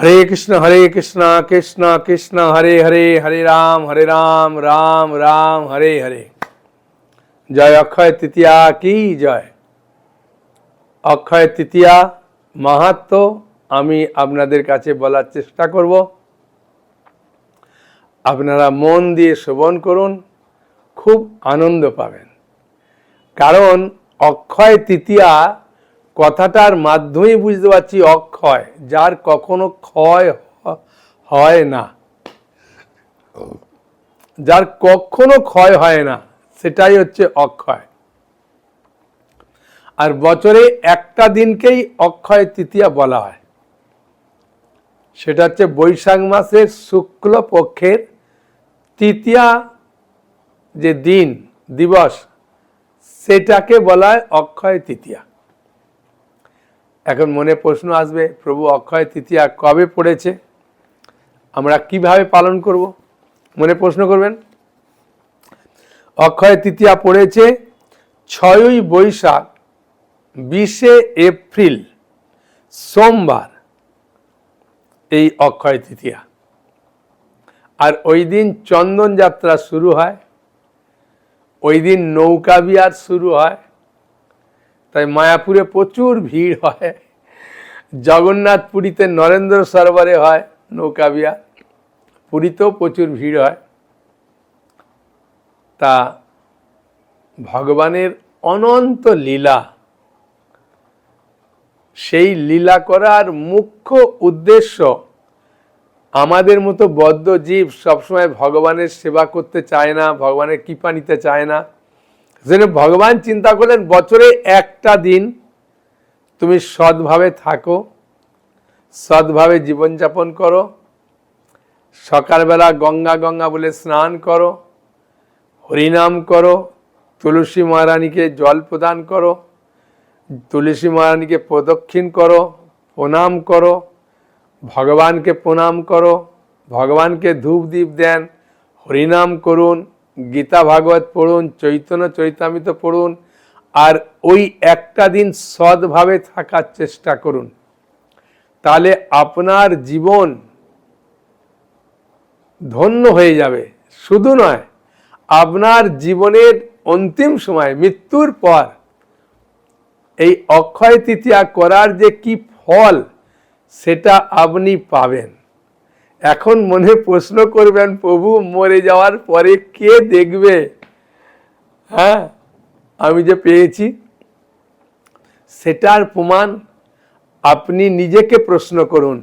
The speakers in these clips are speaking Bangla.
हरे कृष्ण कृष्ण कृष्ण हरे हरे, हरे राम राम राम हरे हरे। जय अक्षय तृतीया की जय। অক্ষয় তৃতীয়া মাহাত্ম্য আমি আপনাদের কাছে বলার চেষ্টা করব। আপনারা মন দিয়ে শ্রবণ করুন, খুব আনন্দ পাবেন। কারণ অক্ষয় তৃতীয়া কথাটার মাধ্যমেই বুঝতে পারছি অক্ষয়, যার কখনো ক্ষয় হয় না, যার কখনো ক্ষয় হয় না, সেটাই হচ্ছে অক্ষয়। আর বছরে একটা দিনকেই অক্ষয় তৃতীয়া বলা হয়, সেটা হচ্ছে বৈশাখ মাসের শুক্ল পক্ষের তৃতীয়া যে দিন দিবস, সেটাকে বলা হয় অক্ষয় তৃতীয়া। এখন মনে প্রশ্ন আসবে, প্রভু অক্ষয় তৃতীয়া কবে পড়েছে, আমরা কিভাবে পালন করব? মনে প্রশ্ন করবেন। অক্ষয় তৃতীয়া পড়েছে 6ই বৈশাখ 20শে এপ্রিল সোমবার, এই অক্ষয় তৃতীয়া। আর ওই দিন চন্দন যাত্রা শুরু হয়, ওই দিন নৌকা বিহার শুরু হয়। তাই মায়াপুরে প্রচুর ভিড় হয়, জগন্নাথ পুরীতে নরেন্দ্র সরোবরে হয় নৌকা বিহার, পুরীতেও প্রচুর ভিড় হয়। তা ভগবানের অনন্ত লীলা, সেই লীলা করার মুখ্য উদ্দেশ্য, আমাদের মতো বদ্ধ জীব সবসময় ভগবানের সেবা করতে চায় না, ভগবানের কৃপা নিতে চায় না। যেন ভগবান চিন্তা করলেন বছরে একটা দিন তুমি সৎভাবে থাকো, সৎভাবে জীবনযাপন করো, সকালবেলা গঙ্গা গঙ্গা বলে স্নান করো, হরিনাম করো, তুলসী মহারানীকে জল প্রদান করো, তুলসী মহারানীকে প্রদক্ষিণ করো, প্রণাম করো, ভগবানকে প্রণাম করো, ভগবানকে ধূপ দীপ দেন, হরিনাম করুন, গীতা ভাগবত পড়ুন, চৈতন্য চৈতামৃত পড়ুন। আর ওই একটা দিন সৎভাবে থাকার চেষ্টা করুন, তাহলে আপনার জীবন ধন্য হয়ে যাবে। শুধু নয়, আপনার জীবনের অন্তিম সময় মৃত্যুর পর এই অক্ষয় তৃতীয়া করার যে কি ফল, সেটা আপনি পাবেন। এখন মনে প্রশ্ন করবেন, প্রভু মরে যাওয়ার পরে কে দেখবে? হ্যাঁ, আমি যে পেয়েছি সেটার প্রমাণ আপনি নিজেকে প্রশ্ন করুন।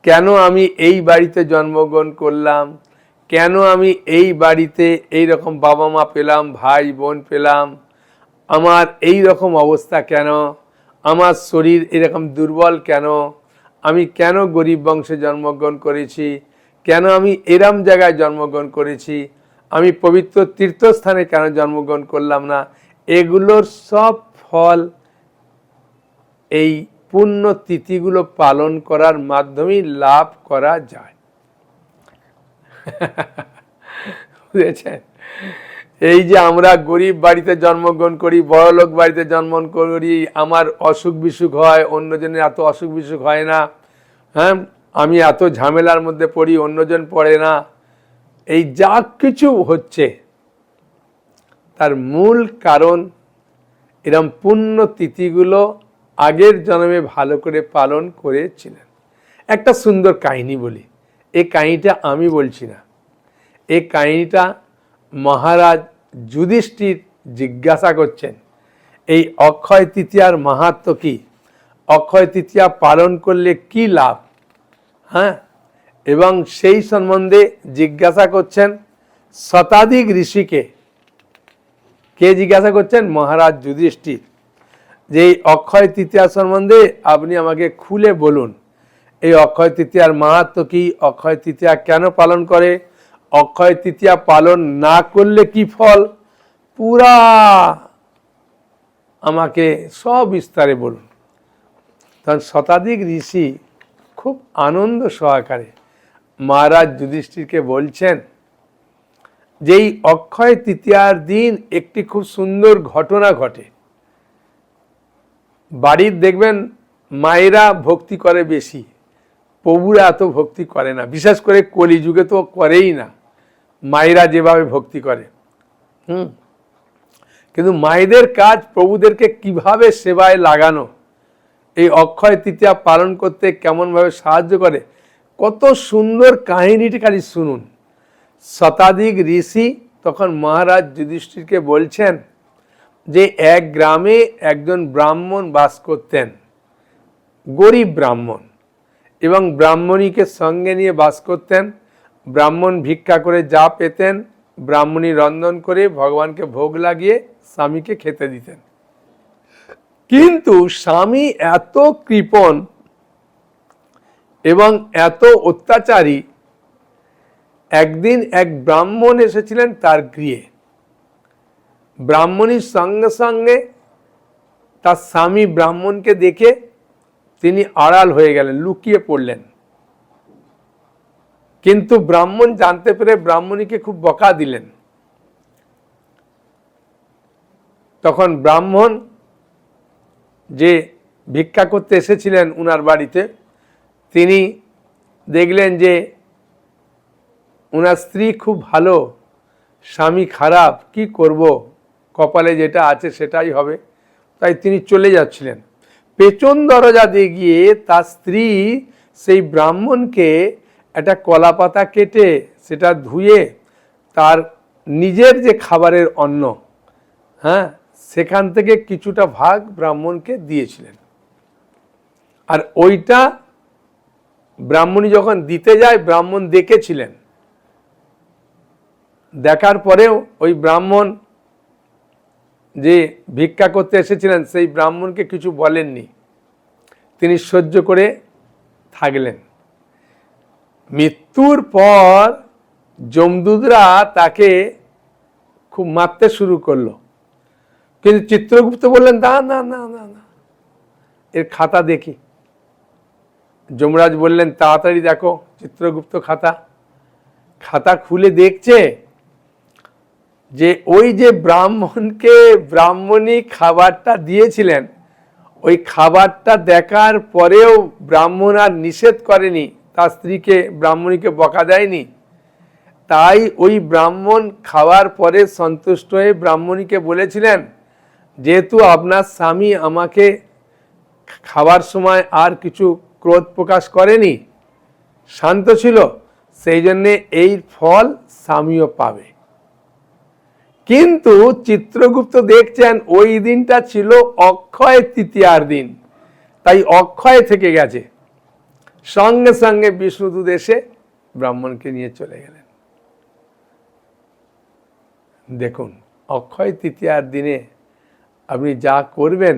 কেন আমি এই বাড়িতে জন্মগ্রহণ করলাম? কেন আমি এই বাড়িতে এই রকম বাবা মা পেলাম, ভাই বোন পেলাম? আমার এই রকম অবস্থা কেন? আমার শরীর এরকম দুর্বল কেন? আমি কেন গরিব বংশে জন্মগ্রহণ করেছি? কেন আমি এরম জায়গায় জন্মগ্রহণ করেছি? আমি পবিত্র তীর্থস্থানে কেন জন্মগ্রহণ করলাম না? এগুলোর সব ফল এই পুণ্য তিথিগুলো পালন করার মাধ্যমেই লাভ করা যায়। বুঝেছেন? এই যে আমরা গরিব বাড়িতে জন্মগ্রহণ করি, বড়লোক বাড়িতে জন্মগ্রহণ করি, আমার অসুখ বিসুখ হয়, অন্যজনের এত অসুখ বিসুখ হয় না। হ্যাঁ, আমি এত ঝামেলার মধ্যে পড়ি, অন্যজন পড়ে না। এই যা কিছু হচ্ছে তার মূল কারণ এরম পুণ্য তিথিগুলো আগের জন্মে ভালো করে পালন করেছিলেন। একটা সুন্দর কাহিনী বলি। এই কাহিনীটা আমি বলছি না, এই কাহিনীটা মহারাজ যুধিষ্ঠির জিজ্ঞাসা করছেন, এই অক্ষয় তৃতীয়ার মাহাত্ম্য কি, অক্ষয় তৃতীয়া পালন করলে কি লাভ। হ্যাঁ, এবং সেই সম্বন্ধে জিজ্ঞাসা করছেন শতাধিক ঋষিকে। কে জিজ্ঞাসা করছেন? মহারাজ যুধিষ্ঠির, যে এই অক্ষয় তৃতীয়া সম্বন্ধে আপনি আমাকে খুলে বলুন। এই অক্ষয় তৃতীয়ার মাহাত্ম্য কি, অক্ষয় তৃতীয়া কেন পালন করে, অক্ষয় তৃতীয়া পালন না করলে কি ফল, পুরা আমাকে সব বিস্তারে বলুন। তখন শতাধিক ঋষি খুব আনন্দ সহকারে মহারাজ যুধিষ্ঠিরকে বলছেন যে এই অক্ষয় তৃতীয়ার দিন একটি খুব সুন্দর ঘটনা ঘটে। বাড়ির দেখবেন মায়েরা ভক্তি করে বেশি, প্রভুরা এত ভক্তি করে না, বিশেষ করে কলিযুগে তো করেই না, মায়েরা যেভাবে ভক্তি করে। কিন্তু মায়েদের কাজ প্রভুদেরকে কিভাবে সেবায় লাগানো, এই অক্ষয় তৃতীয়া পালন করতে কেমনভাবে সাহায্য করে, কত সুন্দর কাহিনীটি খালি শুনুন। শতাধিক ঋষি তখন মহারাজ যুধিষ্ঠিরকে বলছেন যে এক গ্রামে একজন ব্রাহ্মণ বাস করতেন, গরিব ব্রাহ্মণ, এবং ব্রাহ্মণীকে সঙ্গে নিয়ে বাস করতেন। ব্রাহ্মণ ভিক্ষা করে যা পেতেন ব্রাহ্মণী রন্ধন করে ভগবানকে ভোগ লাগিয়ে স্বামীকে খেতে দিতেন। কিন্তু স্বামী এত কৃপণ এবং এত অত্যাচারী, একদিন এক ব্রাহ্মণ এসেছিলেন তার গৃহে। ব্রাহ্মণীর সঙ্গে সঙ্গে তার স্বামী ব্রাহ্মণকে দেখে তিনি আড়াল হয়ে গেলেন, লুকিয়ে পড়লেন। কিন্তু ব্রাহ্মণ জানতে পেরে ব্রাহ্মণীকে খুব বকা দিলেন। তখন ব্রাহ্মণ যে ভিক্ষা করতে এসেছিলেন উনার বাড়িতে, তিনি দেখলেন যে উনার স্ত্রী খুব ভালো, স্বামী খারাপ, কি করব, কপালে যেটা আছে সেটাই হবে, তাই তিনি চলে যাচ্ছিলেন। পেছন দরজা দিয়ে গিয়ে তার স্ত্রী সেই ব্রাহ্মণকে একটা কলা পাতা কেটে সেটা ধুয়ে তার নিজের যে খাবারের অন্ন, সেখান থেকে কিছুটা ভাগ ব্রাহ্মণকে দিয়েছিলেন। আর ওইটা ব্রাহ্মণী যখন দিতে যায় ব্রাহ্মণ দেখেছিলেন। দেখার পরেও ওই ব্রাহ্মণ যে ভিক্ষা করতে এসেছিলেন সেই ব্রাহ্মণকে কিছু বলেননি, তিনি সহ্য করে থাকলেন। মৃত্যুর পর যমদূতরা তাকে খুব মারতে শুরু করলো, কিন্তু চিত্রগুপ্ত বললেন না না না না না, এর খাতা দেখি। যমরাজ বললেন তাড়াতাড়ি দেখো চিত্রগুপ্ত খাতা খুলে দেখছে যে ওই যে ব্রাহ্মণকে ব্রাহ্মণী খাবারটা দিয়েছিলেন, ওই খাবারটা দেখার পরেও ব্রাহ্মণ আর নিষেধ করেনি, তার স্ত্রীকে ব্রাহ্মণীকে বকা দেয়নি। তাই ওই ব্রাহ্মণ খাওয়ার পরে সন্তুষ্ট হয়ে ব্রাহ্মণীকে বলেছিলেন, যেহেতু আপনার স্বামী আমাকে খাবার সময় আর কিছু ক্রোধ প্রকাশ করেনি, শান্ত ছিল, সেই জন্যে এই ফল স্বামীও পাবে। কিন্তু চিত্রগুপ্ত দেখছেন ওই দিনটা ছিল অক্ষয় তৃতীয়ার দিন, তাই অক্ষয় থেকে গেছে। সঙ্গে সঙ্গে বিষ্ণুদূত এসে ব্রাহ্মণকে নিয়ে চলে গেলেন। দেখুন, অক্ষয় তৃতীয়ার দিনে আপনি যা করবেন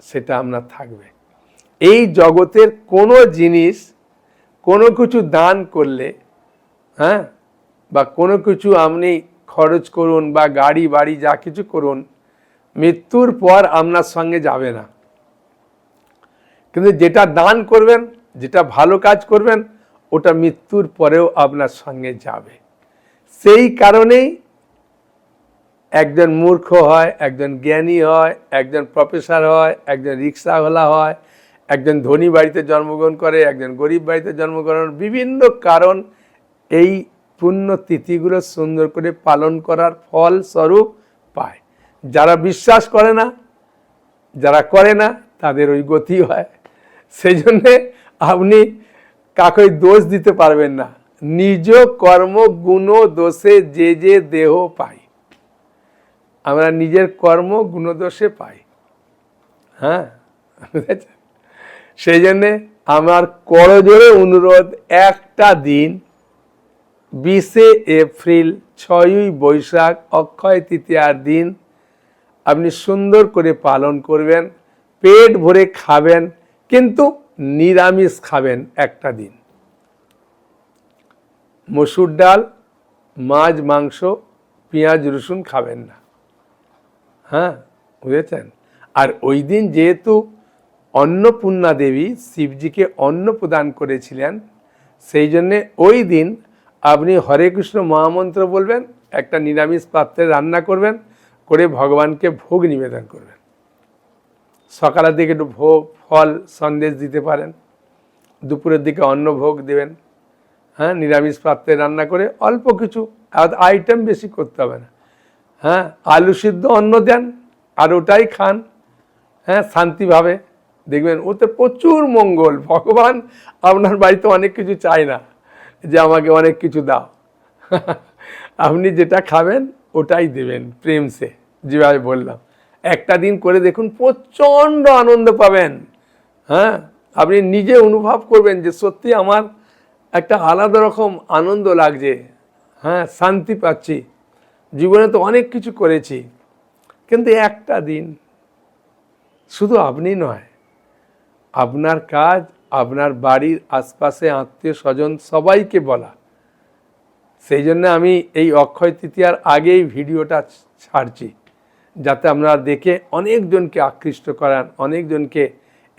সেটা আপনার থাকবে। এই জগতের কোনো জিনিস, কোনো কিছু দান করলে, বা কোনো কিছু আপনি খরচ করুন বা গাড়ি বাড়ি যা কিছু করুন, মৃত্যুর পর আপনার সঙ্গে যাবে না। কিন্তু যেটা দান করবেন, যেটা ভালো কাজ করবেন, ওটা মৃত্যুর পরেও আপনার সঙ্গে যাবে। সেই কারণেই একজন মূর্খ হয়, একজন জ্ঞানী হয়, একজন প্রফেসর হয়, একজন রিক্সাওয়ালা হয়, একজন ধনী বাড়িতে জন্মগ্রহণ করে, একজন গরিব বাড়িতে জন্মগ্রহণ, বিভিন্ন কারণ এই পুণ্য তিথিগুলো সুন্দর করে পালন করার ফল স্বরূপ পায়। যারা বিশ্বাস করে না, যারা করে না, তাদের ওই গতি হয়। সেই জন্যে আপনি কাকে দোষ দিতে পারবেন না। নিজ কর্ম গুণ দোষে যে যে দেহ পাই, আমরা নিজের কর্ম গুণদোষে পাই। সেই জন্যে আমার করজোড়ে অনুরোধ, একটা দিন 20শে এপ্রিল 6ই বৈশাখ অক্ষয় তৃতীয়ার দিন আপনি সুন্দর করে পালন করবেন, পেট ভরে খাবেন, কিন্তু নিরামিষ খাবেন। একটা দিন মসুর ডাল, মাছ, মাংস, পেঁয়াজ, রসুন খাবেন না। বুঝেছেন? আর ওই দিন যেহেতু অন্নপূর্ণা দেবী শিবজিকে অন্ন প্রদান করেছিলেন, সেই জন্যে ওই দিন আপনি হরে কৃষ্ণ মহামন্ত্র বলবেন, একটা নিরামিষ পাত্রে রান্না করবেন, করে ভগবানকে ভোগ নিবেদন করবেন। সকালের দিকে একটু ভোগ, ফল, সন্দেশ দিতে পারেন। দুপুরের দিকে অন্নভোগ দেবেন, হ্যাঁ, নিরামিষ পাত্রে রান্না করে অল্প কিছু, আইটেম বেশি করতে হবে না, হ্যাঁ, আলু সিদ্ধ অন্ন দেন আর ওটাই খান, হ্যাঁ, শান্তিভাবে, দেখবেন ওতে প্রচুর মঙ্গল। ভগবান আপনার বাড়িতে অনেক কিছু চায় না যে আমাকে অনেক কিছু দাও, আপনি যেটা খাবেন ওটাই দেবেন প্রেমসে, যেভাবে বললাম। একটা দিন করে দেখুন, প্রচণ্ড আনন্দ পাবেন, হ্যাঁ, আপনি নিজে অনুভব করবেন যে সত্যি আমার একটা আলাদা রকম আনন্দ লাগছে, হ্যাঁ, শান্তি পাচ্ছি, জীবনে তো অনেক কিছু করেছি, কিন্তু একটা দিন শুধু আপনি নয়, আপনার কাজ, আপনার বাড়ির আশপাশে আত্মীয় স্বজন সবাইকে বলা। সেই জন্য আমি এই অক্ষয় তৃতীয়ার আগেই ভিডিওটা ছাড়ছি, যাতে আপনারা দেখে অনেকজনকে আকৃষ্ট করান, অনেকজনকে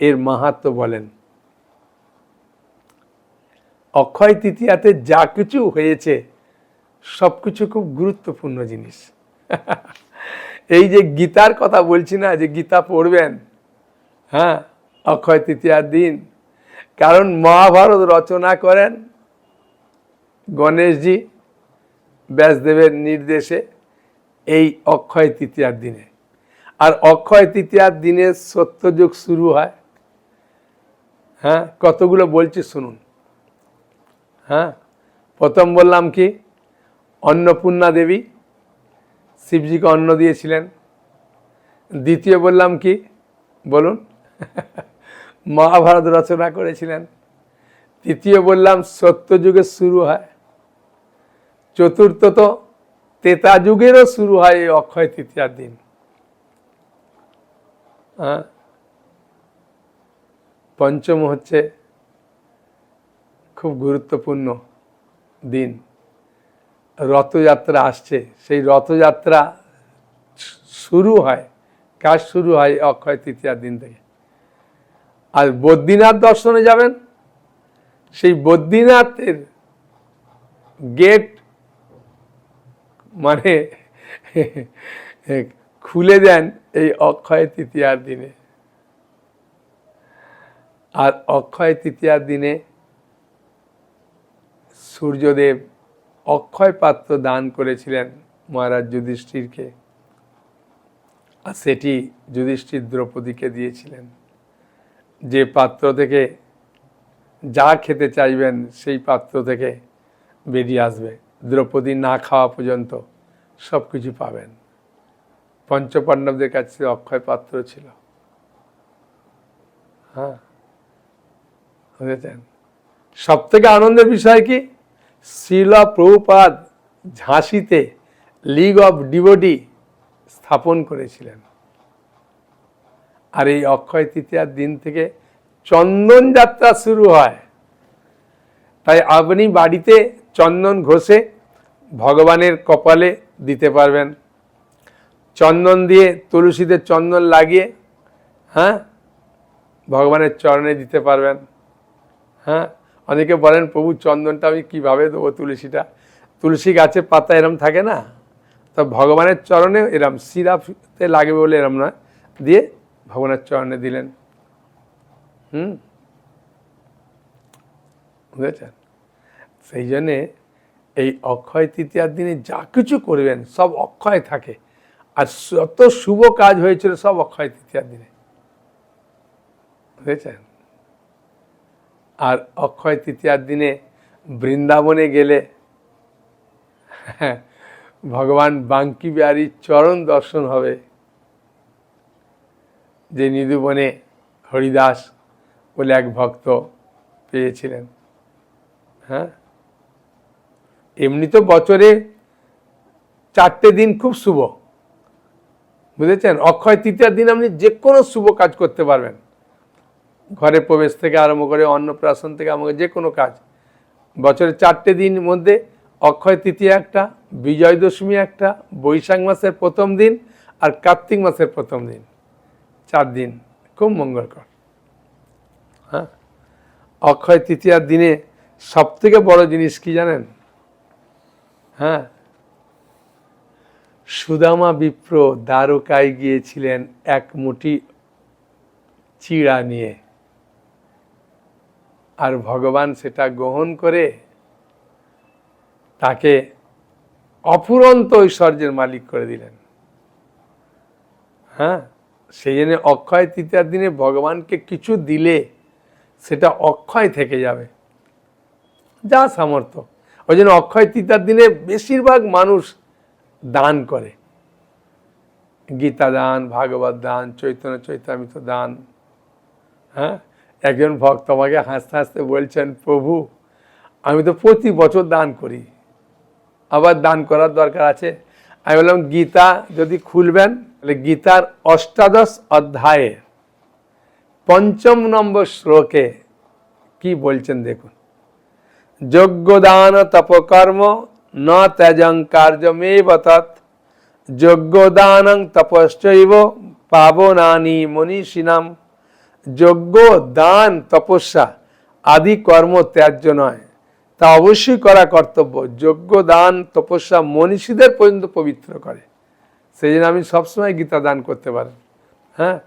এর মাহাত্ম্য বলেন। অক্ষয় তৃতীয়াতে যা কিছু হয়েছে সব কিছু খুব গুরুত্বপূর্ণ জিনিস। এই যে গীতার কথা বলছি না, যে গীতা পড়বেন, হ্যাঁ, অক্ষয় তৃতীয়ার দিন, কারণ মহাভারত রচনা করেন গণেশজি ব্যাসদেবের নির্দেশে এই অক্ষয় তৃতীয়ার দিনে। আর অক্ষয় তৃতীয়ার দিনে সত্যযুগ শুরু হয়। হ্যাঁ, কতগুলো বলছি শুনুন। হ্যাঁ, প্রথম বললাম কি, অন্নপূর্ণা দেবী শিবজিকে অন্ন দিয়েছিলেন। দ্বিতীয় বললাম কি, বলুন, মহাভারত রচনা করেছিলেন। তৃতীয় বললাম সত্যযুগের শুরু হয়। চতুর্থ তো ত্রেতা যুগেরও শুরু হয় এই অক্ষয় তৃতীয়ার দিন। হ্যাঁ, পঞ্চম হচ্ছে খুব গুরুত্বপূর্ণ দিন, রথযাত্রা আসছে। সেই রথযাত্রা শুরু হয়, কাজ শুরু হয় অক্ষয় তৃতীয়ার দিন থেকে। আর বদ্রীনাথ দর্শনে যাবেন, সেই বদ্রীনাথের গেট মানে খুলে দেন এই অক্ষয় তৃতীয়ার দিনে। আর অক্ষয় তৃতীয়ার দিনে সূর্যদেব অক্ষয় পাত্র দান করেছিলেন মহারাজ যুধিষ্ঠিরকে, আর সেটি যুধিষ্ঠির দ্রৌপদীকে দিয়েছিলেন। যে পাত্র থেকে যা খেতে চাইবেন সেই পাত্র থেকে বেরিয়ে আসবে, দ্রৌপদী না খাওয়া পর্যন্ত সব কিছু পাবেন। পঞ্চপাণ্ডবদের কাছে অক্ষয় পাত্র ছিল। হ্যাঁ, বুঝেছেন? সব থেকে আনন্দের বিষয় কি, শ্রীল প্রভুপাদ ঝাঁসিতে লিগ অফ ডিভোটি স্থাপন করেছিলেন। আর এই অক্ষয় তৃতীয়ার দিন থেকে চন্দন যাত্রা শুরু হয়। তাই আপনি বাড়িতে চন্দন ঘষে ভগবানের কপালে দিতে পারবেন, চন্দন দিয়ে তুলসীতে চন্দন লাগিয়ে, হ্যাঁ, ভগবানের চরণে দিতে পারবেন। হ্যাঁ, অনেকে বলেন প্রভু চন্দনটা আমি কীভাবে দেবো, তুলসীটা, তুলসী গাছে পাতা এরম থাকে না, তো ভগবানের চরণে এরম শিরাতে লাগবে বলে এরম নয়, দিয়ে ভগবানের চরণে দিলেন। বুঝেছেন? সেই জন্যে এই অক্ষয় তৃতীয়ার দিনে যা কিছু করবেন সব অক্ষয় থাকে। আর যত শুভ কাজ হয়েছিল সব অক্ষয় তৃতীয়ার দিনে। বুঝেছেন? আর অক্ষয় তৃতীয়ার দিনে বৃন্দাবনে গেলে ভগবান বাঙ্কি বিহারীর চরণ দর্শন হবে, যে নিধুবনে হরিদাস বলে এক ভক্ত পেয়েছিলেন। হ্যাঁ, এমনি তো বছরে 4টে দিন খুব শুভ, বুঝেছেন? অক্ষয় তৃতীয়ার দিন আপনি যে কোনো শুভ কাজ করতে পারবেন, ঘরে প্রবেশ থেকে আরম্ভ করে অন্নপ্রাশন থেকে আরম্ভ করে যে কোনো কাজ। বছরের 4টে দিন মধ্যে অক্ষয় তৃতীয়া একটা, বিজয় দশমী একটা, বৈশাখ মাসের প্রথম দিন আর কার্তিক মাসের প্রথম দিন, 4 দিন খুব মঙ্গলকর। হ্যাঁ, অক্ষয় তৃতীয়ার দিনে সব থেকে বড় জিনিস কি জানেন? হ্যাঁ, সুদামা বিপ্র দ্বারকায় গিয়েছিলেন এক মুঠি চিড়া নিয়ে, আর ভগবান সেটা গ্রহণ করে তাকে অফুরন্ত ঐশ্বর্যের মালিক করে দিলেন। হ্যাঁ, সেই জন্য অক্ষয় তৃতীয়ার দিনে ভগবানকে কিছু দিলে সেটা অক্ষয় থেকে যাবে, যা সামর্থ্য। ওই জন্য অক্ষয় তৃতীয়ার দিনে বেশিরভাগ মানুষ দান করে, গীতা দান, ভাগবত দান, চৈতন্য চৈতামৃত দান। হ্যাঁ, একজন ভক্ত আমাকে হাসতে হাসতে বলছেন, প্রভু আমি তো প্রতি বছর দান করি, আবার দান করার দরকার আছে। আমি বললাম, গীতা যদি খুলবেন তাহলে গীতার ৮ অধ্যায়ে ৫ম নম্বর শ্লোকে কি বলছেন দেখুন। যজ্ঞদান তপকর্ম ন ত্যজং কার্যমেব তৎ যজ্ঞদানং তপশ্চৈব পাবনানি মনীষিণাম। যজ্ঞ, দান, তপস্যা আদি কর্ম ত্যায্য নয়, তা অবশ্যই করা কর্তব্য। যজ্ঞ, দান, তপস্যা মনীষীদের পর্যন্ত পবিত্র করে। সেই জন্য আমি সবসময় গীতা দান করতে পারেন। হ্যাঁ,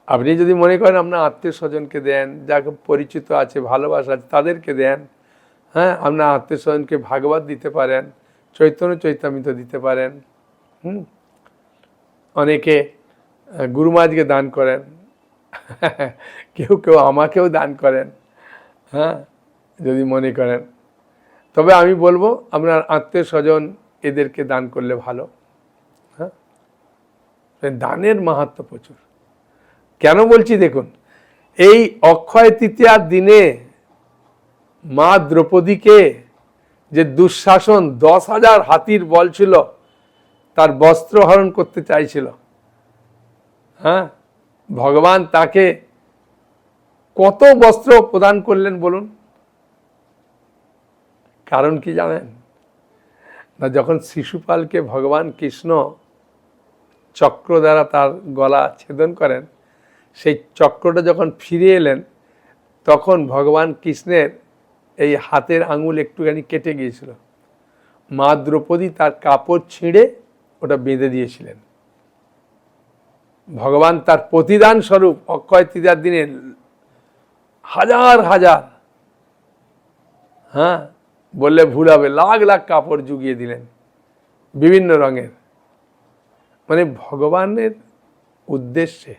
আপনি যদি মনে করেন আপনার আত্মীয় স্বজনকে দেন, যাকে পরিচিত আছে, ভালোবাসা আছে, তাদেরকে দেন। হ্যাঁ, আপনার আত্মীয় স্বজনকে ভাগবত দিতে পারেন, চৈতন্য চৈতামৃত দিতে পারেন। অনেকে গুরু মহারাজকে দান করেন, কেউ কেউ আমাকেও দান করেন। হ্যাঁ, যদি মনে করেন, তবে আমি বলবো আপনার আত্মীয় স্বজন এদেরকে দান করলে ভালো। হ্যাঁ, দানের মাহাত্ম্য প্রচুর। কেন বলছি দেখুন, এই অক্ষয় তৃতীয়ার দিনে মা দ্রৌপদীকে যে দুঃশাসন ১০,০০০ হাতির বল ছিল, তার বস্ত্র হরণ করতে চাইছিল। হ্যাঁ, ভগবান তাকে কত বস্ত্র প্রদান করলেন বলুন? কারণ কি জানেন না? যখন শিশুপালকে ভগবান কৃষ্ণ চক্র দ্বারা তার গলা ছেদন করেন, সেই চক্রটা যখন ফিরে এলেন, তখন ভগবান কৃষ্ণের এই হাতের আঙুল একটুখানি কেটে গিয়েছিল। মা দ্রৌপদী তার কাপড় ছিঁড়ে ওটা বেঁধে দিয়েছিলেন। ভগবান তার প্রতিদান স্বরূপ অক্ষয় তৃতীয়ার দিনে হাজার হাজার, হ্যাঁ বললে ভুল হবে, লাখ লাখ কাপড় জুগিয়ে দিলেন বিভিন্ন রঙের। মানে ভগবানের উদ্দেশ্যে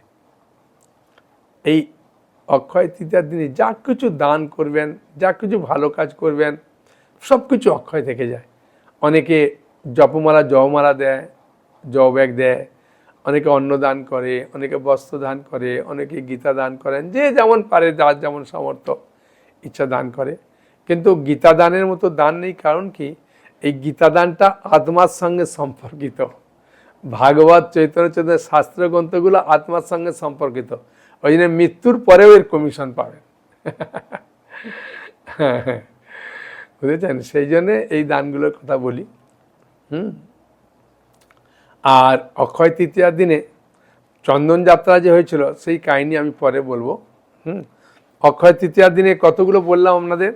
এই অক্ষয় তৃতীয়ার দিনে যা কিছু দান করবেন, যা কিছু ভালো কাজ করবেন, সব কিছু অক্ষয় থেকে যায়। অনেকে জপমালা জপমালা দেয়, জব ব্যাগ দেয়, অনেকে অন্ন দান করে, অনেকে বস্ত্র দান করে, অনেকে গীতা দান করেন, যে যেমন পারে, যার যেমন সামর্থ্য ইচ্ছা দান করে। কিন্তু গীতা দানের মতো দান নেই। কারণ কি, এই গীতা দানটা আত্মার সঙ্গে সম্পর্কিত। ভাগবত, চৈতন্য চৈতন্য শাস্ত্র গ্রন্থগুলো আত্মার সঙ্গে সম্পর্কিত। ওই জন্য মৃত্যুর পরেও এর কমিশন পাবেন। বুঝেছেন? সেই জন্যে এই দানগুলোর কথা বলি। আর অক্ষয় তৃতীয়ার দিনে চন্দন যাত্রা যে হয়েছিল, সেই কাহিনী আমি পরে বলবো। অক্ষয় তৃতীয়ার দিনে কতগুলো বললাম আপনাদের।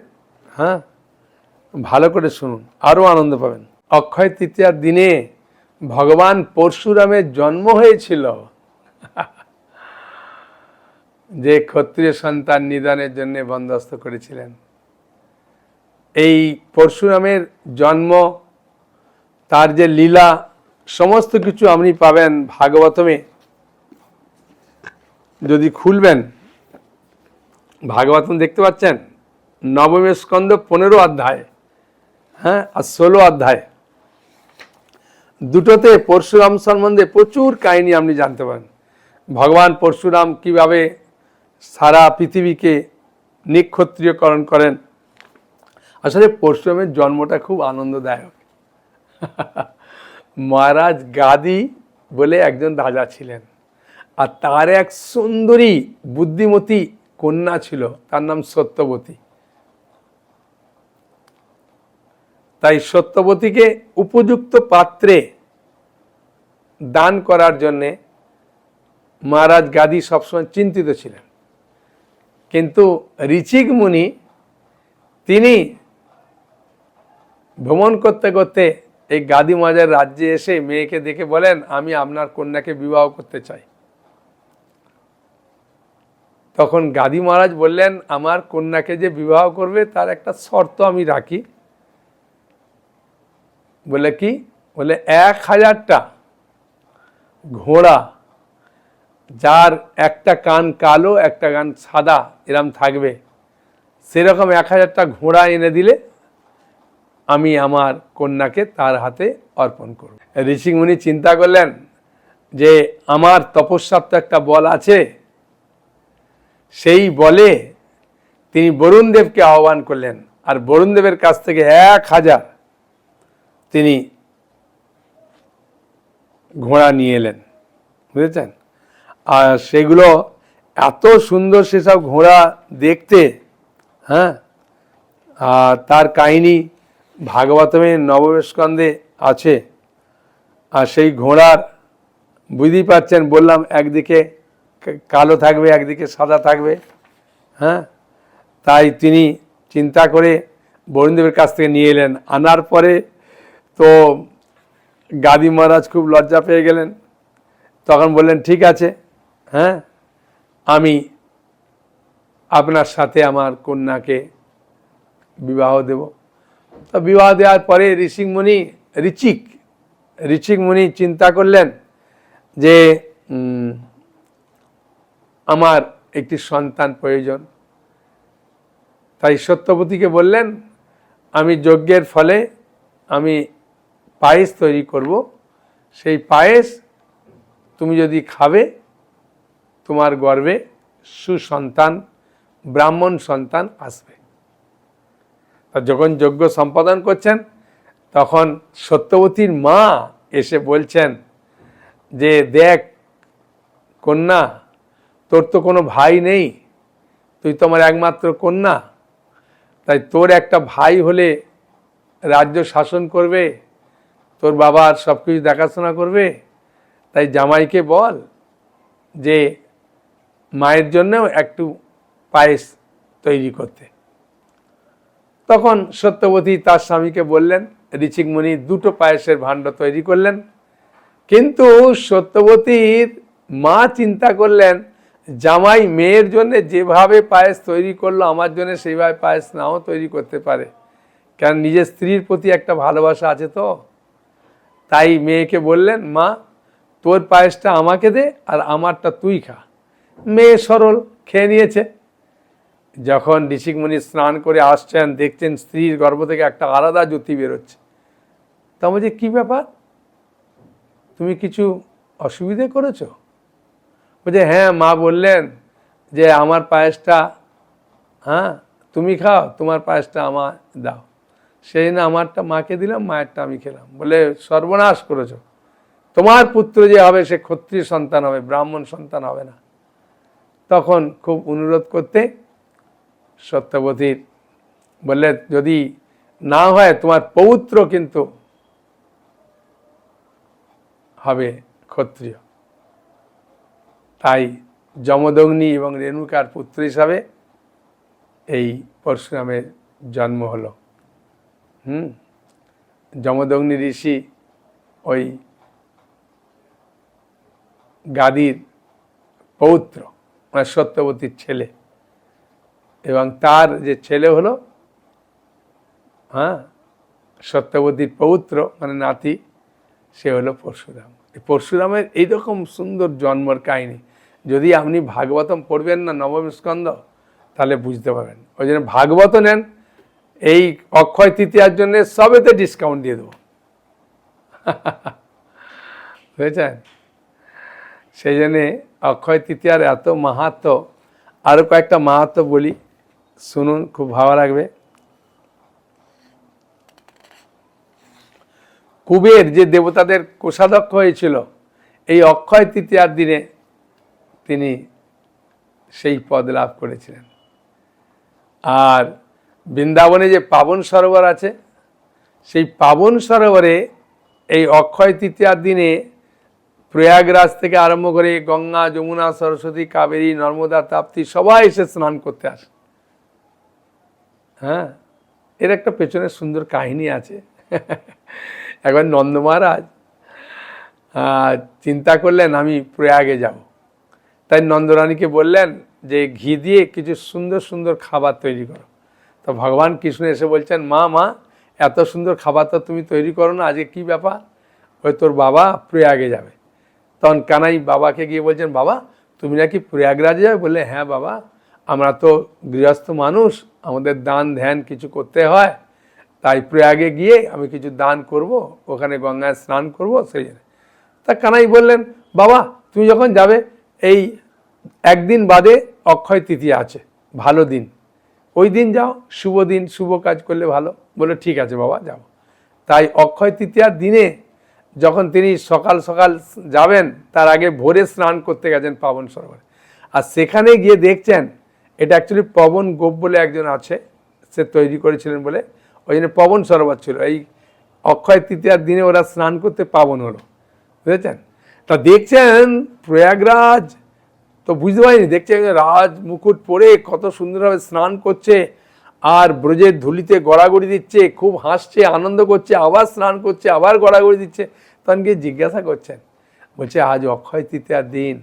হ্যাঁ, ভালো করে শুনুন, আরও আনন্দ পাবেন। অক্ষয় তৃতীয়ার দিনে ভগবান পরশুরামের জন্ম হয়েছিল, যে ক্ষত্রিয় সন্তান নিধনের জন্য বন্দোবস্ত করেছিলেন। এই পরশুরামের জন্ম, তার যে লীলা, সমস্ত কিছু আপনি পাবেন ভাগবতমে। যদি খুলবেন ভাগবতম দেখতে পাচ্ছেন, নবম স্কন্ধ 15 অধ্যায়, হ্যাঁ, আর 16 অধ্যায়, দুটোতে পরশুরাম সম্বন্ধে প্রচুর কাহিনী আপনি জানতে পারেন। ভগবান পরশুরাম কিভাবে সারা পৃথিবীকে নিক্ষত্রিয়করণ করেন। আসলে পরশুরামের জন্মটা খুব আনন্দদায়ক। মহারাজ গাদি বলে একজন রাজা ছিলেন, আর তার এক সুন্দরী বুদ্ধিমতী কন্যা ছিল, তার নাম সত্যবতী। তাই সত্যবতীকে উপযুক্ত পাত্রে দান করার জন্যে মহারাজ গাদি সবসময় চিন্তিত ছিলেন। কিন্তু ঋচিক মুনি, তিনি ভ্রমণ করতে করতে এই গাদি মহারাজের রাজ্যে এসে মেয়েকে দেখে বলেন, আমি আপনার কন্যাকে বিবাহ করতে চাই। তখন গাদি মহারাজ বললেন, আমার কন্যাকে যে বিবাহ করবে তার একটা শর্ত আমি রাখি। বলে কি? বলে 1000টা ঘোড়া, যার একটা কান কালো একটা কান সাদা এরম থাকবে, সেরকম 1000টা ঘোড়া এনে দিলে আমি আমার কন্যাকে তার হাতে অর্পণ করব। ঋষিমুনি চিন্তা করলেন যে আমার তপস্যার তো একটা বল আছে, সেই বলে তিনি বরুণদেবকে আহ্বান করলেন, আর বরুণদেবের কাছ থেকে 1000 তিনি ঘোড়া নিয়ে এলেন, বুঝেছেন? আর সেগুলো এত সুন্দর সেসব ঘোড়া দেখতে, হ্যাঁ। আর তার কাহিনী ভাগবতমের নবম স্কন্ধে আছে। আর সেই ঘোড়ার, বুঝতেই পারছেন, বললাম একদিকে কালো থাকবে একদিকে সাদা থাকবে, হ্যাঁ। তাই তিনি চিন্তা করে বরুণদেবের কাছ থেকে নিয়ে এলেন। আনার পরে তো গাদি মহারাজ খুব লজ্জা পেয়ে গেলেন। তখন বললেন, ঠিক আছে, হ্যাঁ, আমি আপনার সাথে আমার কন্যাকে বিবাহ দেব। তো বিবাহ দেওয়ার পরে ঋচিক মুনি চিন্তা করলেন যে আমার একটি সন্তান প্রয়োজন। তাই সত্যবতীকে বললেন, আমি যজ্ঞের ফলে আমি পায়েস তৈরি করব, সেই পায়েস তুমি যদি খাবে তোমার গর্ভে সুসন্তান ব্রাহ্মণ সন্তান আসবে। যখন যজ্ঞ সম্পাদন করছেন তখন সত্যবতীর মা এসে বলছেন যে, দেখ কন্যা, তোর তো কোনো ভাই নেই, তুই তো আমার একমাত্র কন্যা, তাই তোর একটা ভাই হলে রাজ্য শাসন করবে, তোর বাবার সব কিছু দেখাশোনা করবে, তাই জামাইকে বল যে মায়ের জন্যও একটু পায়েস তৈরি করতে। তখন সত্যবতী তার স্বামীকে বললেন, ঋচিক মুনি 2টো পায়েসের ভাণ্ড তৈরি করলেন। কিন্তু সত্যবতীর মা চিন্তা করলেন, জামাই মেয়ের জন্য যেভাবে পায়েস তৈরি করলো আমার জন্য সেইভাবে পায়েস নাও তৈরি করতে পারে, কারণ নিজের স্ত্রীর প্রতি একটা ভালোবাসা আছে। তো তাই মেয়েকে বললেন, মা তোর পায়েসটা আমাকে দে আর আমারটা তুই খা। মেয়ে সরল, খেয়ে নিয়েছে। যখন ঋষিক মুনি স্নান করে আসছেন, দেখছেন স্ত্রীর গর্ভ থেকে একটা আলাদা জ্যোতি বেরোচ্ছে। তা বলছে, কি ব্যাপার, তুমি কিছু অসুবিধে করেছো? বলছে, হ্যাঁ, মা বললেন যে আমার পায়েসটা, হ্যাঁ, তুমি খাও, তোমার পায়েসটা আমার দাও। সেই না আমারটা মাকে দিলাম, মায়েরটা আমি খেলাম। বলে, সর্বনাশ করেছো, তোমার পুত্র যে হবে সে ক্ষত্রিয় সন্তান হবে, ব্রাহ্মণ সন্তান হবে না। তখন খুব অনুরোধ করতে সত্যবতীর বললে, যদি না হয় তোমার পৌত্র কিন্তু হবে ক্ষত্রিয়। তাই যমদগ্নি এবং রেণুকার পুত্র হিসাবে এই পরশুরামের জন্ম হলো। যমদগ্নি ঋষি ওই গাদির পৌত্র, মানে সত্যবতীর ছেলে, এবং তার যে ছেলে হলো, হ্যাঁ, সত্যবতীর পৌত্র মানে নাতি, সে হলো পরশুরাম। পরশুরামের এইরকম সুন্দর জন্মের কাহিনী যদি আপনি ভাগবতম পড়বেন না নবম স্কন্ধ, তাহলে বুঝতে পারবেন। ওই জন্য ভাগবত নেন, এই অক্ষয় তৃতীয়ার জন্য সবেতে ডিসকাউন্ট দিয়ে দেবো, বুঝেছেন? সেই জন্যে অক্ষয় তৃতীয়ার এত মাহাত্ম। আরও কয়েকটা মাহাত্ম বলি, শুনুন, খুব ভালো লাগবে। কুবের যে দেবতাদের কোষাধ্যক্ষ হয়েছিল, এই অক্ষয় তৃতীয়ার দিনে তিনি সেই পদ লাভ করেছিলেন। আর বৃন্দাবনে যে পাবন সরোবর আছে, সেই পাবন সরোবরে এই অক্ষয় তৃতীয়ার দিনে প্রয়াগরাজ থেকে আরম্ভ করে গঙ্গা, যমুনা, সরস্বতী, কাবেরী, নর্মদা, তাপ্তি সবাই এসে স্নান করতে আসে। হ্যাঁ, এর একটা পেছনে সুন্দর কাহিনী আছে। একবার নন্দ মহারাজ চিন্তা করলেন আমি প্রয়াগে যাব। তাই নন্দরানীকে বললেন যে ঘি দিয়ে কিছু সুন্দর সুন্দর খাবার তৈরি করো। তো ভগবান কৃষ্ণ এসে বলছেন, মা মা এত সুন্দর খাবার তো তুমি তৈরি করো না, আজকে কী ব্যাপার? ওই তোর বাবা প্রয়াগে যাবে। তখন কানাই বাবাকে গিয়ে বলছেন, বাবা তুমি নাকি প্রয়াগরাজে যাবে? বললে, হ্যাঁ বাবা, আমরা তো গৃহস্থ মানুষ, আমাদের দান ধ্যান কিছু করতে হয়, তাই প্রয়াগে গিয়ে আমি কিছু দান করব, ওখানে গঙ্গায় স্নান করব, সেই জন্য। তা কানাই বললেন, বাবা তুমি যখন যাবে এই একদিন বাদে অক্ষয় তৃতীয়া আছে, ভালো দিন, ওই দিন যাও, শুভ দিন, শুভ কাজ করলে ভালো। বলে ঠিক আছে বাবা যাব। তাই অক্ষয় তৃতীয়ার দিনে যখন তিনি সকাল সকাল যাবেন, তার আগে ভোরে স্নান করতে গেছেন পাবন সরোবরে। আর সেখানে গিয়ে দেখছেন, এটা অ্যাকচুয়ালি পবন গোপ বলে একজন আছে, সে তৈরি করেছিলেন বলে ওই জন্য পবন সরোবর ছিল। এই অক্ষয় তৃতীয়ার দিনে ওরা স্নান করতে পাবন হলো, বুঝেছেন? তা দেখছেন প্রয়াগরাজ, তো বুঝতে পারিনি, দেখছেন রাজ মুকুট পরে কত সুন্দরভাবে স্নান করছে, আর ব্রজের ধুলিতে গড়াগড়ি দিচ্ছে, খুব হাসছে, আনন্দ করছে, আবার স্নান করছে, আবার গড়াগড়ি দিচ্ছে। তখন গিয়ে জিজ্ঞাসা করছেন, বলছে আজ অক্ষয় তৃতীয়ার দিন,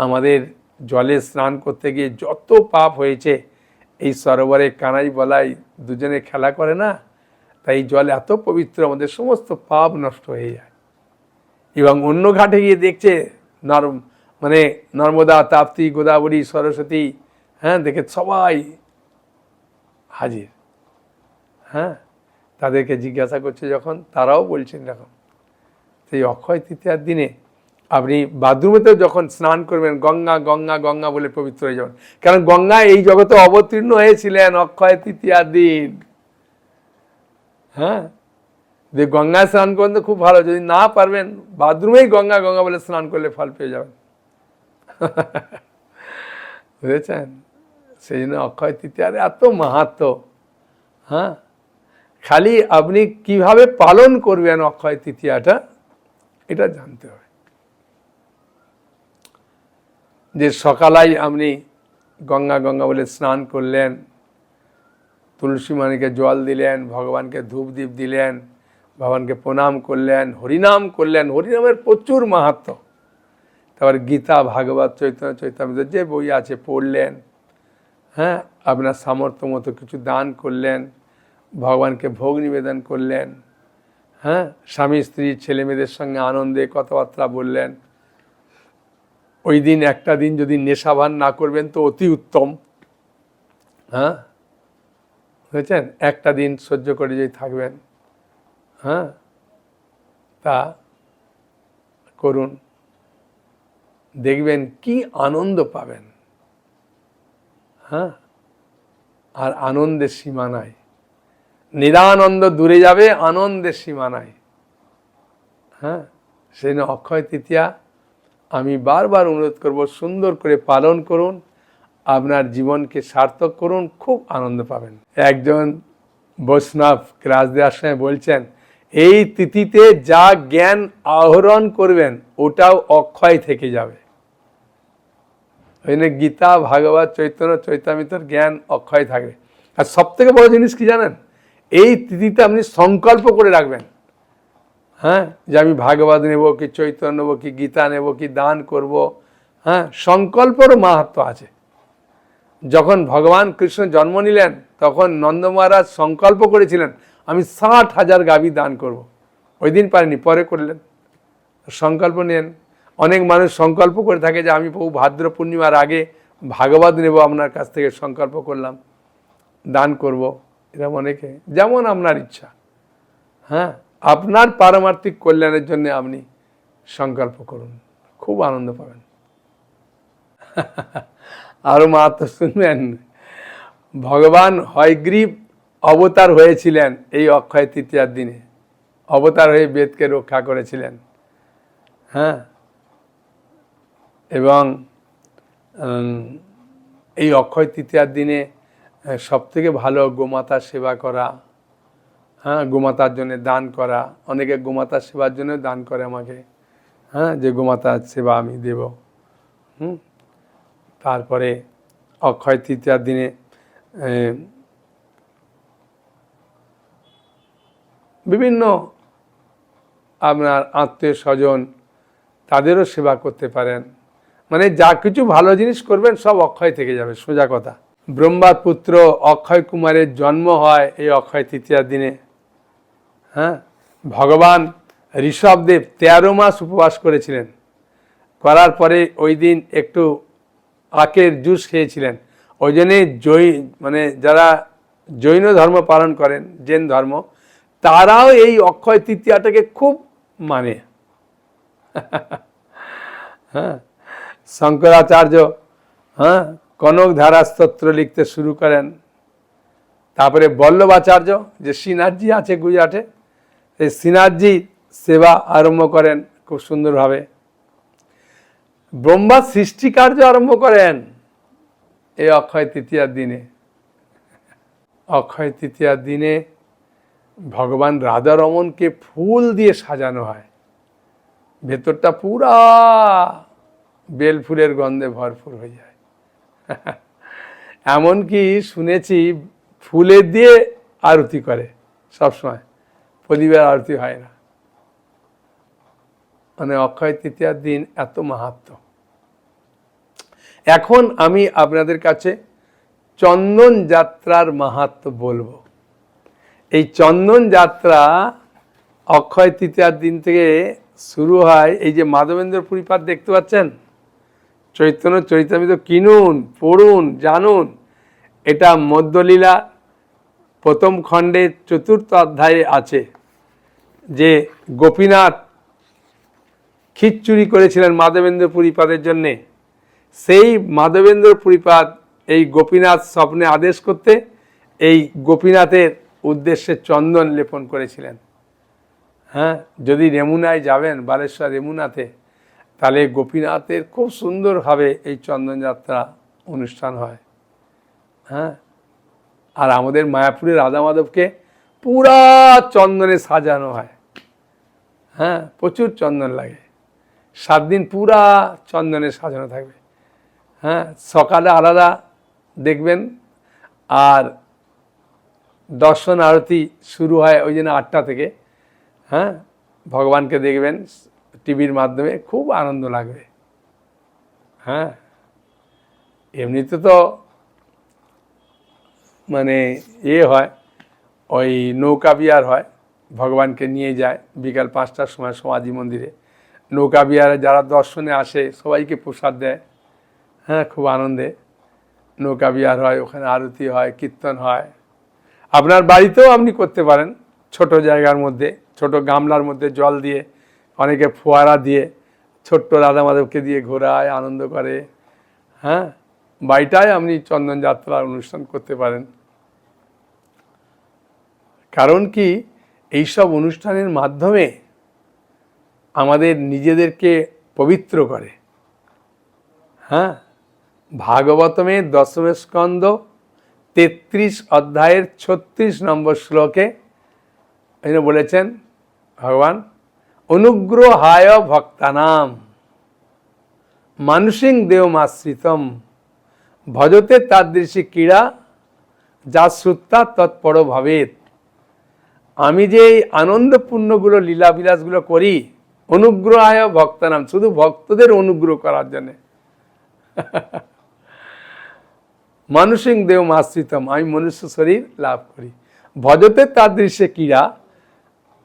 আমাদের জলে স্নান করতে গিয়ে যত পাপ হয়েছে, এই সরোবরে কানাই বলাই দুজনে খেলা করে না, তাই জল এত পবিত্র, আমাদের সমস্ত পাপ নষ্ট হয়ে যায়। এবং অন্য ঘাটে গিয়ে দেখছে মানে নর্মদা, তাপ্তি, গোদাবরী, সরস্বতী, হ্যাঁ, দেখে সবাই হাজির। হ্যাঁ, তাদেরকে জিজ্ঞাসা করছে যখন, তারাও বলছেন এরকম। সেই অক্ষয় তৃতীয়ার দিনে আপনি বাথরুমেতেও যখন স্নান করবেন, গঙ্গা গঙ্গা গঙ্গা বলে পবিত্র হয়ে যাবেন। কারণ গঙ্গা এই জগতে অবতীর্ণ হয়েছিলেন অক্ষয় তৃতীয়ার দিন। হ্যাঁ, যে গঙ্গায় স্নান করেন তো খুব ভালো, যদি না পারবেন বাথরুমেই গঙ্গা গঙ্গা বলে স্নান করলে ফল পেয়ে যাবেন। বুঝেছেন? সেই জন্য অক্ষয় তৃতীয়ার এত মাহাত্ম। হ্যাঁ, খালি আপনি কিভাবে পালন করবেন অক্ষয় তৃতীয়াটা, এটা জানতে হবে। যে সকালেই আপনি গঙ্গা গঙ্গা বলে স্নান করলেন, তুলসী মানিকে জল দিলেন, ভগবানকে ধূপ দীপ দিলেন, ভগবানকে প্রণাম করলেন, হরিনাম করলেন, হরিনামের প্রচুর মাহাত্ম। তারপর গীতা, ভাগবত, চৈতন্য চৈতামৃত যে বই আছে পড়লেন। হ্যাঁ, আপনার সামর্থ্য মতো কিছু দান করলেন, ভগবানকে ভোগ নিবেদন করলেন। হ্যাঁ, স্বামী স্ত্রী ছেলে মেয়েদের সঙ্গে আনন্দে কথাবার্তা বললেন। ওই দিন একটা দিন যদি নেশাভান না করবেন তো অতি উত্তম। হ্যাঁ, বুঝেছেন? একটা দিন সহ্য করে যদি থাকবেন, হ্যাঁ, তা করুন, দেখবেন কি আনন্দ পাবেন। হ্যাঁ, আর আনন্দের সীমা নাই, নিরানন্দ দূরে যাবে, আনন্দের সীমা নাই। হ্যাঁ, সেই জন্য অক্ষয় তৃতীয়া আমি বারবার অনুরোধ করব, সুন্দর করে পালন করুন, আপনার জীবনকে সার্থক করুন, খুব আনন্দ পাবেন। একজন বৈষ্ণব রাজদেওয়ার সময় বলছেন, এই তিথিতে যা জ্ঞান আহরণ করবেন ওটাও অক্ষয় থেকে যাবে। ওই জন্য গীতা, ভাগবত, চৈতন্য চৈতামৃতর জ্ঞান অক্ষয় থাকবে। আর সব থেকে বড় জিনিস কি জানেন? এই তিথিতে আপনি সংকল্প করে রাখবেন, হ্যাঁ, যে আমি ভাগবত নেব, কি চৈতন্য নেব, কি গীতা নেব, কি দান করব। হ্যাঁ, সংকল্পেরও মাহাত্ম আছে। যখন ভগবান কৃষ্ণ জন্ম নিলেন তখন নন্দ মহারাজ সংকল্প করেছিলেন, আমি 60,000 গাভী দান করব। ওই দিন পারেনি, পরে করলেন। সংকল্প নেন। অনেক মানুষ সংকল্প করে থাকে যে আমি প্রভু ভাদ্র পূর্ণিমার আগে ভাগবত নেব, আপনার কাছ থেকে সংকল্প করলাম, দান করব। এরকম অনেকে, যেমন আপনার ইচ্ছা। হ্যাঁ, আপনার পারমার্থিক কল্যাণের জন্য আপনি সংকল্প করুন, খুব আনন্দ পাবেন। আরও মাহাত্ম শুনবেন। ভগবান হয়গ্রীব অবতার হয়েছিলেন এই অক্ষয় তৃতীয়ার দিনে, অবতার হয়ে বেদকে রক্ষা করেছিলেন। হ্যাঁ, এবং এই অক্ষয় তৃতীয়ার দিনে সবথেকে ভালো গোমাতার সেবা করা। হ্যাঁ, গোমাতার জন্য দান করা। অনেকে গোমাতার সেবার জন্য দান করে আমাকে, হ্যাঁ, যে গোমাতার সেবা আমি দেব। তারপরে অক্ষয় তৃতীয়ার দিনে বিভিন্ন আপনার আত্মীয় স্বজন, তাদেরও সেবা করতে পারেন। মানে যা কিছু ভালো জিনিস করবেন সব অক্ষয় থেকে যাবে, সোজা কথা। ব্রহ্মার পুত্র অক্ষয় কুমারের জন্ম হয় এই অক্ষয় তৃতীয়ার দিনে। হ্যাঁ, ভগবান ঋষভদেব 13 মাস উপবাস করেছিলেন, করার পরে ওই দিন একটু আখের জুস খেয়েছিলেন। ওই জন্যে মানে যারা জৈন ধর্ম পালন করেন, জৈন ধর্ম, তারাও এই অক্ষয় তৃতীয়াটাকে খুব মানে। হ্যাঁ, শঙ্করাচার্য কনক ধারা স্তোত্র লিখতে শুরু করেন। তারপরে বল্লভাচার্য, যে শ্রীনাথজি আছে গুজরাটে, এই শ্রীনাথজি সেবা আরম্ভ করেন খুব সুন্দরভাবে। ব্রহ্মা সৃষ্টি কার্য আরম্ভ করেন এই অক্ষয় তৃতীয়ার দিনে। অক্ষয় তৃতীয়ার দিনে ভগবান রাধারমণকে ফুল দিয়ে সাজানো হয়, ভেতরটা পুরা বেল ফুলের গন্ধে ভরপুর হয়ে যায়। এমনকি শুনেছি ফুলের দিয়ে আরতি করে সবসময়, প্রদীপের আরতি হয় না। মানে অক্ষয় তৃতীয়ার দিন এত মাহাত্ম্য। এখন আমি আপনাদের কাছে চন্দন যাত্রার মাহাত্ম্য বলবো। এই চন্দন যাত্রা অক্ষয় তৃতীয়ার দিন থেকে শুরু হয়। এই যে মাধবেন্দ্র পুরীপাদ দেখতে পাচ্ছেন, চৈতন্য চরিতামৃত কিনুন, পড়ুন, জানুন। এটা মধ্যলীলা প্রথম খণ্ডের 4র্থ অধ্যায়ে আছে, যে গোপীনাথ খিচুড়ি করেছিলেন মাধবেন্দ্র পুরীপাদের জন্যে। সেই মাধবেন্দ্র পুরীপাদ এই গোপীনাথ স্বপ্নে আদেশ করতে এই গোপীনাথের উদ্দেশ্যে চন্দন লেপন করেছিলেন। হ্যাঁ, যদি রেমুনায় যাবেন, বালেশ্বর রেমুনাতে, তাহলে গোপীনাথের খুব সুন্দরভাবে এই চন্দন যাত্রা অনুষ্ঠান হয়। হ্যাঁ, আর আমাদের মায়াপুরের রাধা মাধবকে পুরা চন্দনে সাজানো হয়। হ্যাঁ, প্রচুর চন্দন লাগে, 7 দিন পুরা চন্দনে সাজানো থাকবে। হ্যাঁ, সকালে আলাদা দেখবেন, আর দর্শন আরতি শুরু হয় ওই জন্য 8টা থেকে। হ্যাঁ, ভগবানকে দেখবেন টিভির মাধ্যমে, খুব আনন্দ লাগবে। হ্যাঁ, এমনিতে তো মানে হয়, ওই নৌকা বিহার হয়, ভগবানকে নিয়ে যায় বিকাল 5টার সময় সমাধি মন্দিরে। নৌকা বিহারে যারা দর্শনে আসে সবাইকে প্রসাদ দেয়। হ্যাঁ, খুব আনন্দে নৌকা বিহার হয়, ওখানে আরতি হয়, কীর্তন হয়। আপনার বাড়িতেও আপনি করতে পারেন, ছোট জায়গার মধ্যে, ছোট গামলার মধ্যে জল দিয়ে, অনেকে ফোয়ারা দিয়ে ছোট্ট রাধা মাধবকে দিয়ে ঘোরায়, আনন্দ করে। হ্যাঁ, বাড়িটায় আপনি চন্দন যাত্রার অনুষ্ঠান করতে পারেন। কারণ কি, এইসব অনুষ্ঠানের মাধ্যমে আমাদের নিজেদেরকে পবিত্র করে। হ্যাঁ, ভাগবতমের 10ম স্কন্ধ 33 অধ্যায়ের 36 নম্বর শ্লোকে এখানে বলেছেন ভগবান, অনুগ্রহায় ভক্তানাম মানুষিং দেবমাশ্রিতম ভজতে তাদৃশী ক্রীড়া যা শ্রুত্তা তৎপর ভাবেত। আমি যে এই আনন্দপূর্ণগুলো লীলাবিলাসগুলো করি, অনুগ্রহায় ভক্তানাম, শুধু ভক্তদের অনুগ্রহ করার জন্যে। মানুষিং দেবমাশ্রিতম, আমি মনুষ্য শরীর লাভ করি। ভজতে তাদৃশী ক্রীড়া,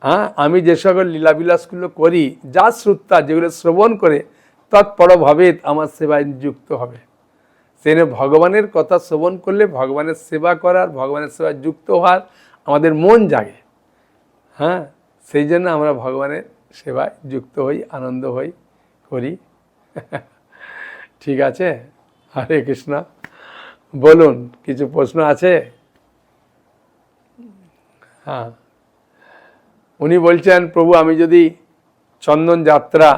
হ্যাঁ, আমি যে সকল লীলাবিলাসগুলো করি, যা শ্রুত্তা, যেগুলো শ্রবণ করে, তৎপর ভাবেত, আমার সেবায় যুক্ত হবে। সেখানে ভগবানের কথা শ্রবণ করলে ভগবানের সেবা করার, ভগবানের সেবায় যুক্ত হওয়ার আমাদের মন জাগে। হ্যাঁ, সেই জন্য আমরা ভগবানের সেবায় যুক্ত হই, আনন্দ হই, করি। ঠিক আছে, হরে কৃষ্ণ। বলুন, কিছু প্রশ্ন আছে? হ্যাঁ, উনি বলছেন, প্রভু আমি যদি চন্দন যাত্রা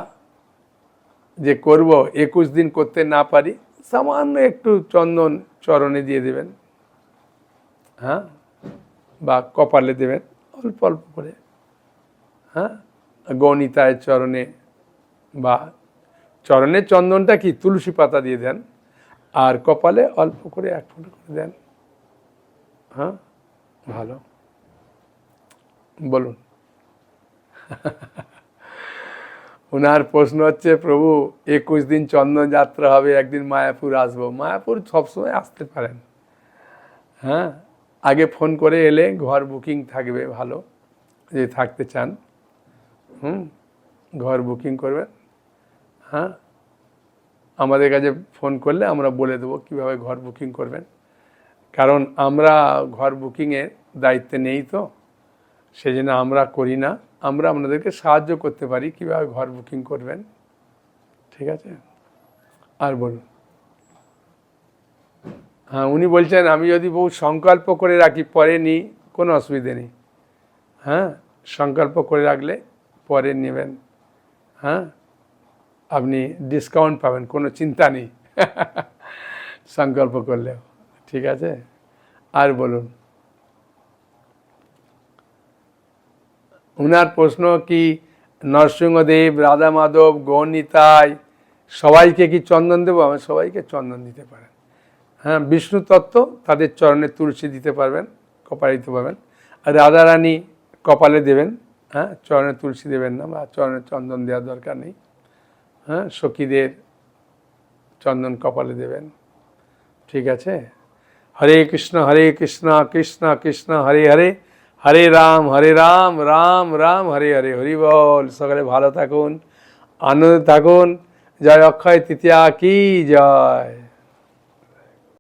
যে করব 21 দিন করতে না পারি, সামান্য একটু চন্দন চরণে দিয়ে দেবেন। হ্যাঁ, বা কপালে দেবেন অল্প অল্প করে। হ্যাঁ, গৌনিতায়ের চরণে, বা চরণের চন্দনটা কি তুলসী পাতা দিয়ে দেন, আর কপালে অল্প করে 1 ফোঁটা করে দেন। হ্যাঁ, ভালো। বলুন। ওনার প্রশ্ন হচ্ছে, প্রভু 21 দিন চন্দন যাত্রা হবে, একদিন মায়াপুর আসবো। মায়াপুর সবসময় আসতে পারেন, হ্যাঁ, আগে ফোন করে এলে ঘর বুকিং থাকবে, ভালো যদি থাকতে চান, ঘর বুকিং করবেন। হ্যাঁ, আমাদের কাছে ফোন করলে আমরা বলে দেবো কীভাবে ঘর বুকিং করবেন, কারণ আমরা ঘর বুকিংয়ের দায়িত্বে নেই, তো সেই জন্য আমরা করি না। আমরা আপনাদেরকে সাহায্য করতে পারি কীভাবে ঘর বুকিং করবেন, ঠিক আছে? আর বলুন। হ্যাঁ, উনি বলছেন আমি যদি বহু সংকল্প করে রাখি পরে নিই, কোনো অসুবিধে নেই। হ্যাঁ, সংকল্প করে রাখলে পরে নেবেন, হ্যাঁ, আপনি ডিসকাউন্ট পাবেন, কোনো চিন্তা নেই সংকল্প করলেও, ঠিক আছে? আর বলুন। উনার প্রশ্ন কি নরসিংহদেব, রাধা মাধব, গৌরনিতাই সবাইকে কি চন্দন দেবো? আমি সবাইকে চন্দন দিতে পারেন। হ্যাঁ, বিষ্ণু তত্ত্ব তাদের চরণে তুলসী দিতে পারবেন, কপালে দিতে পারবেন। আর রাধারানী কপালে দেবেন, হ্যাঁ, চরণে তুলসী দেবেন না, বা চরণে চন্দন দেওয়ার দরকার নেই। হ্যাঁ, সখীদের চন্দন কপালে দেবেন, ঠিক আছে? হরে কৃষ্ণ কৃষ্ণ কৃষ্ণ হরে হরে, হরে রাম রাম রাম হরে হরে। হরি বল। সকালে ভালো থাকুন, আনন্দে থাকুন। জয় অক্ষয় তৃতীয়া কি জয়।